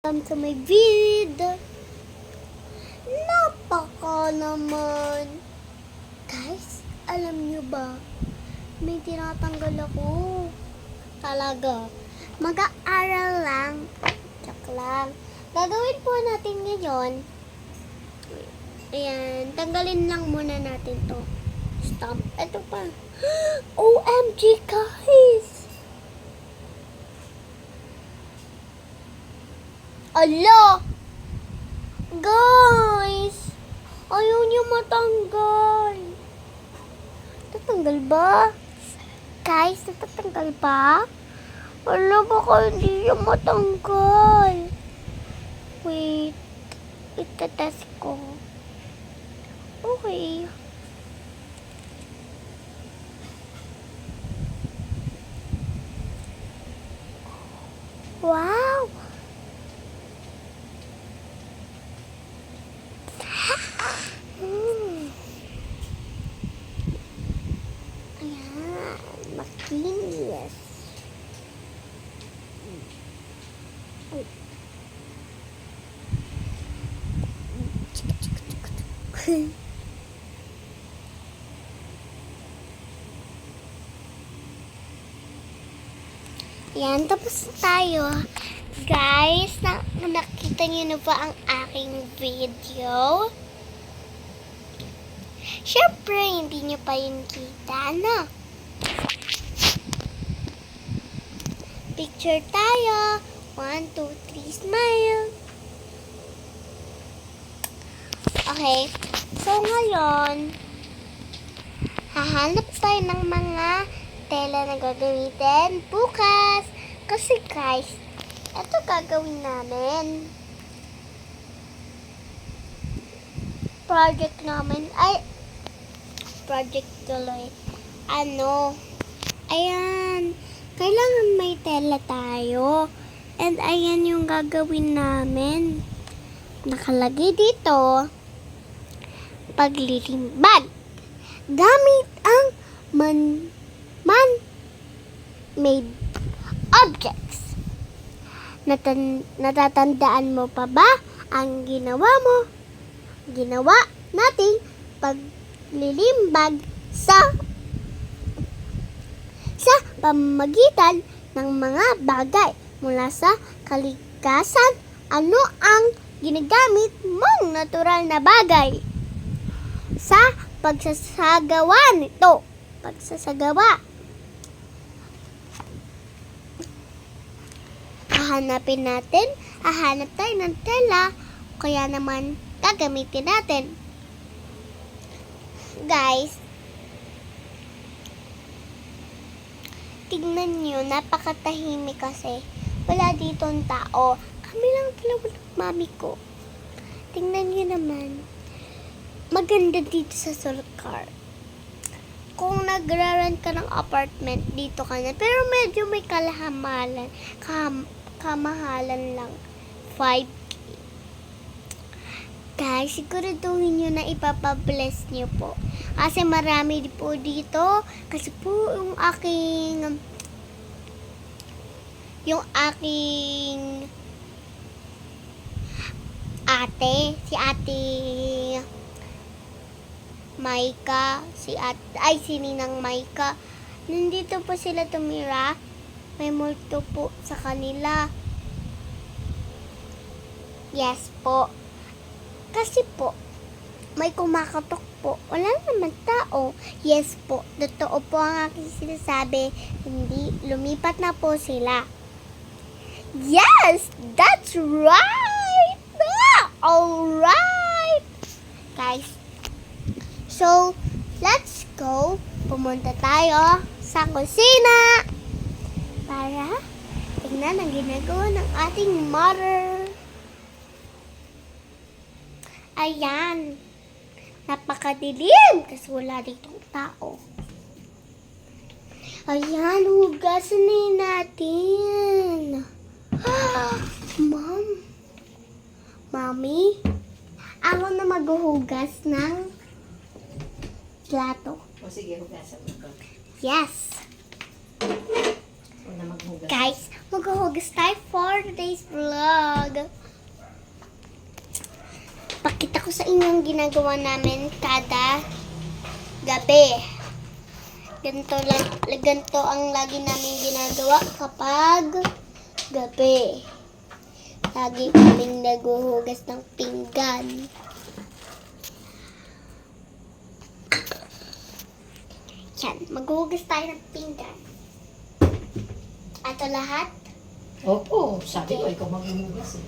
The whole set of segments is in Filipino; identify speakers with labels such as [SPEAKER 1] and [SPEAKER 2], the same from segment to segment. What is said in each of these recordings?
[SPEAKER 1] Sa may vid. Napaka naman. Guys, alam nyo ba? May tinatanggal ako. Talaga. Mag-aaral lang. Joke lang. Gagawin po natin ngayon. Ayan. Tanggalin lang muna natin to. Stop. Ito pa. OMG guys! Ala! Guys! Ayaw niyo matanggal. Tatanggal ba? Guys, natatanggal ba? Ala, baka hindi niya matanggal. Wait. Itatest ko. Okay. Wow! Ayan, makinis. Yan, tapos tayo. Guys, nakita niyo na ba ang aking video? Siyempre, hindi niyo pa yun kita, no? Picture tayo. 1, 2, 3, smile. Okay. So, ngayon, hahanap tayo ng mga tela na gagamitin bukas. Kasi guys, ito gagawin namin. Project namin. Ay, project tuloy. Ayan. Kailangan may tela tayo. And ayan yung gagawin namin. Nakalagay dito, paglilimbag. Gamit ang man-made objects. Natatandaan mo pa ba ang ginawa nating paglilimbag sa pamamagitan ng mga bagay mula sa kalikasan? Ano ang ginagamit mong natural na bagay sa pagsasagawa nito? Hahanap tayo ng tela, kaya naman gagamitin natin. Guys, tignan nyo, napakatahimik kasi. Wala ditong tao. Kami lang dalawa ng mami ko. Tingnan nyo naman. Maganda dito sa Solcar. Kung nagra-rent ka ng apartment, dito ka na. Pero medyo may kamahalan lang. 5K. Guys, siguraduhin nyo na ipapabless nyo po. Kasi marami po dito. Kasi po yung aking ate, si ate Maika, si Ninang Maika. Nandito po sila tumira. May multo po sa kanila. Yes po. Kasi po, may kumakatok po. Wala naman tao. Yes po. Totoo po ang aking sinasabi. Hindi, lumipat na po sila. Yes! That's right! Alright! Guys, so, let's go. Pumunta tayo sa kusina para tingnan ang ginagawa ng ating mother. Ayan. Napakadilim kasi wala ditong tao. Ayan, hugasan na yun natin. Mami, ako na maghuhugas ng plato.
[SPEAKER 2] O sige, hugasan mo ito.
[SPEAKER 1] Yes.
[SPEAKER 2] Una maghugas.
[SPEAKER 1] Guys, maghuhugas tayo for today's vlog. Pakita ko sa inyo ang ginagawa namin kada gabi. Ganito ang lagi namin ginagawa kapag gabi. Lagi kaming naghuhugas ng pinggan. Yan, maghuhugas tayo ng pinggan. Ato lahat?
[SPEAKER 2] Opo, sabi ko, ikaw maghuhugas eh.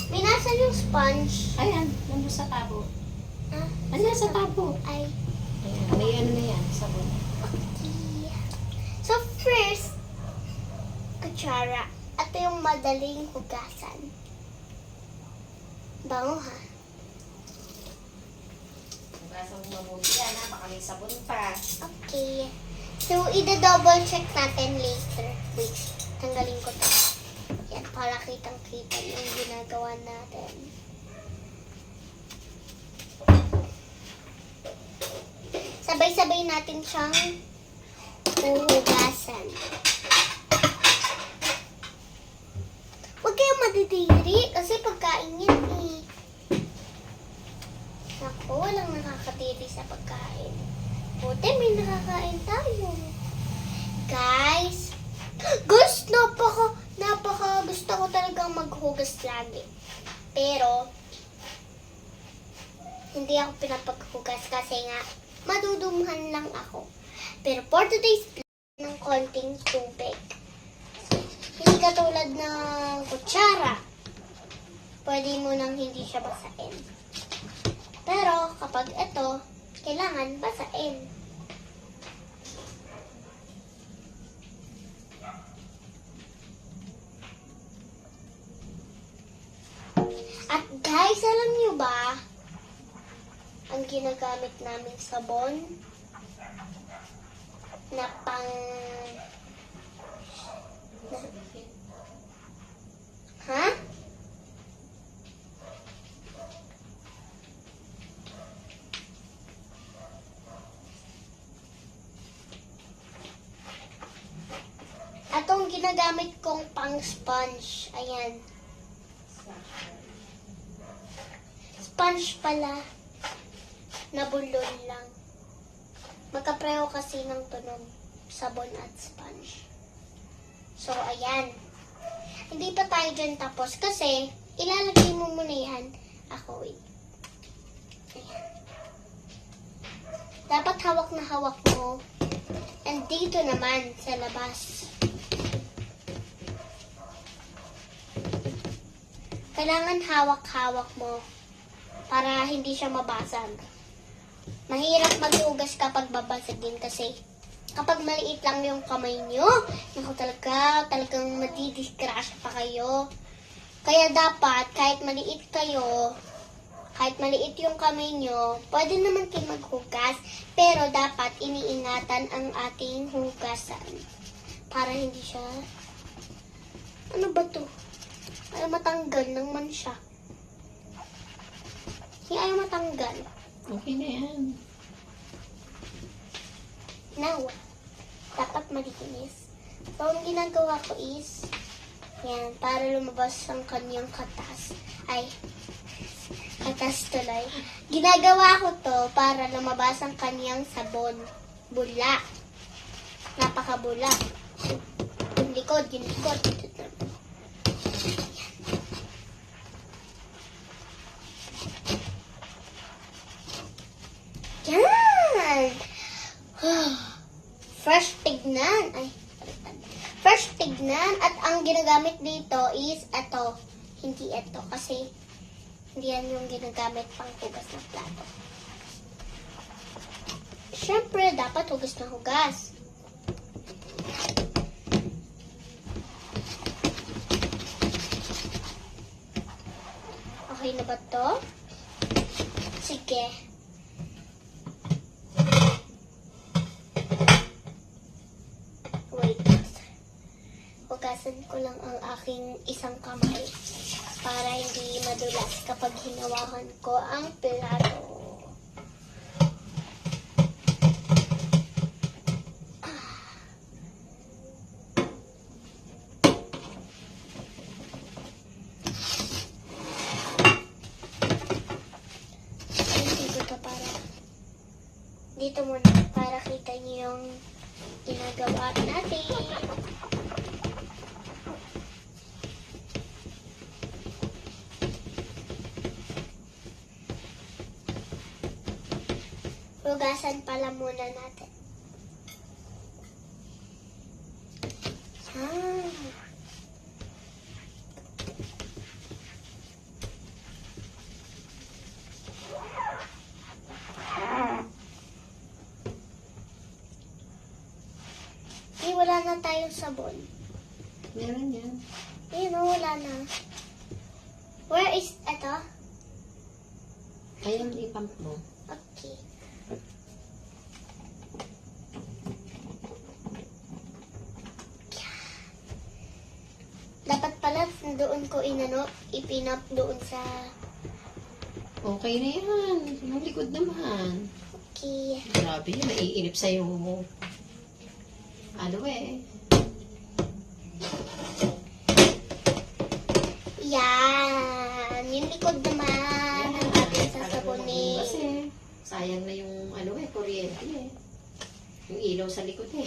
[SPEAKER 1] Minasan yung sponge.
[SPEAKER 2] Ayan, nandun sa tabo.
[SPEAKER 1] Ah,
[SPEAKER 2] Ayan, sa tabo.
[SPEAKER 1] ay,
[SPEAKER 2] Ayan, may ano na yan, sabon.
[SPEAKER 1] okay. So first, kutsara. Ito yung madaling hugasan. Bango ha?
[SPEAKER 2] Hugasan mo mabuti yan ha, baka may sabon pa.
[SPEAKER 1] Okay. So, ida-double check natin later. Wait, tanggalin ko to. Yan, para kitang-kita yung ginagawa natin. Sabay-sabay natin siyang huhugasan. Huwag kayong madidiri kasi pagkain yan eh. Ako, walang nakakadiri sa pagkain. Buti may nakakain tayo. Guys, napaka gusto ko talagang maghugas lagi. Pero, hindi ako pinapaghugas kasi nga, madudumhan lang ako. Pero for today's vlog, ng konting tubig. Hindi katulad ng kutsara. Pwede mo nang hindi siya basain. Pero kapag ito, kailangan basain. At guys, alam niyo ba, ang ginagamit namin sabon na ha? Atong ginagamit kong pang sponge. Ayan. Sponge pala. Nabulol lang. Magkapreho kasi ng tunog. Sabon at sponge. So, ayan. Hindi pa tayo dyan tapos kasi ilalagay mo muna yan. Ako, wait. Ayan. Dapat hawak na hawak mo. And dito naman sa labas. Kailangan hawak-hawak mo para hindi siya mabasag. Mahirap maghugas kapag babasag din kasi kapag maliit lang yung kamay nyo, naku talagang madidisgrasya pa kayo. Kaya dapat kahit maliit kayo, kahit maliit yung kamay nyo, pwede naman kayo maghugas, pero dapat iniingatan ang ating hugasan para hindi siya, ano ba to? Ayaw matanggal ng mansya. Hindi ayaw matanggal.
[SPEAKER 2] Okay na yan.
[SPEAKER 1] Now, dapat malinis. So, ang ginagawa ko is, yan, para lumabas ang kanyang katas. Ay, katas tuloy. Ginagawa ko to para lumabas ang kanyang sabon. Bula. Napakabula. Yung likod. Yan! Fresh tignan. Ay, fresh tignan. At ang ginagamit dito is ito. Hindi ito. Kasi hindi yan yung ginagamit pang hugas ng plato. Siyempre, dapat hugas na hugas. Okay na ba to? Sige. Wait. Hugasan ko lang ang aking isang kamay para hindi madulas kapag hinawakan ko ang plato. dito muna para kita niyo yung ginagawa natin. Hugasan pala muna natin. Wala na tayong sabon.
[SPEAKER 2] Meron yan.
[SPEAKER 1] Ayun, wala na. Where is, ito?
[SPEAKER 2] Ayan, ipump mo.
[SPEAKER 1] Okay. Dapat pala doon ko ipinap doon sa...
[SPEAKER 2] Okay na yan. Yung likod naman.
[SPEAKER 1] Okay.
[SPEAKER 2] Grabe yun. Naiinip sa'yo mo. Ano eh.
[SPEAKER 1] Yan. Yung likod naman ang ating sasabunin.
[SPEAKER 2] Kasi sayang na yung kuryente eh. Yung ilaw sa likod eh.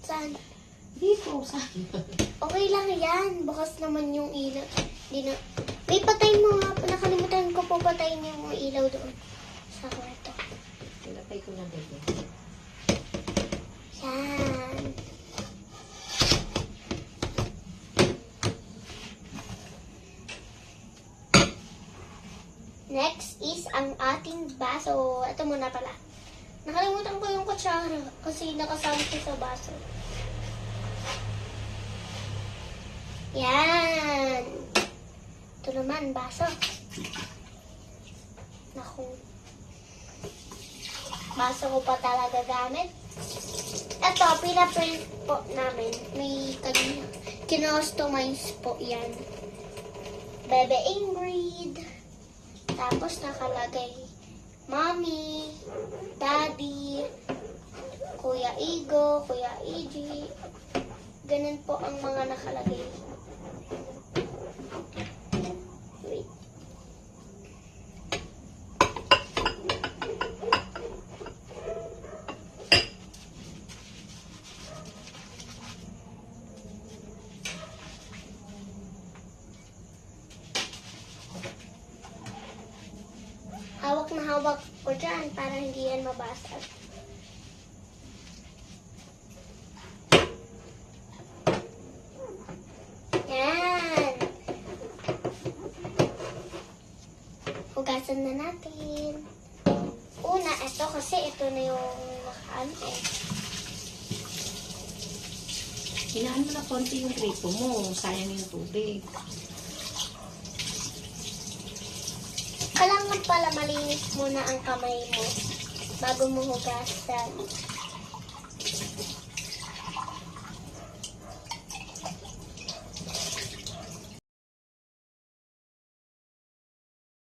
[SPEAKER 1] Saan?
[SPEAKER 2] Dito, sayang.
[SPEAKER 1] Okay lang yan. Bukas naman yung ilaw. Di na... May patayin mo nga. Nakalimutan ko po patayin yung ilaw doon. Sa kwarto.
[SPEAKER 2] Nilapay ko na dito.
[SPEAKER 1] Yan. Next is ang ating baso. Ito muna pala. Nakalimutan ko yung kutsara kasi nakasama ko sa baso. Yan. Ito naman, baso. Naku. Baso ko pa talaga gamit. Ito, pinaprint po namin. May kinostomize po yan. Bebe Ingrid. Tapos nakalagay Mommy, Daddy, Kuya Igo, Kuya Iji. Ganun po ang mga nakalagay. Wait. Hawak na hawak ko dyan para hindi yan mabasag. Yan. Hugasan na natin. Una, ito kasi ito na yung nakaan eh.
[SPEAKER 2] Hinaan mo na konti yung gripo mo. Sayang yung tubig.
[SPEAKER 1] Kailangan pala malinis muna ang kamay mo bago mo hugasan.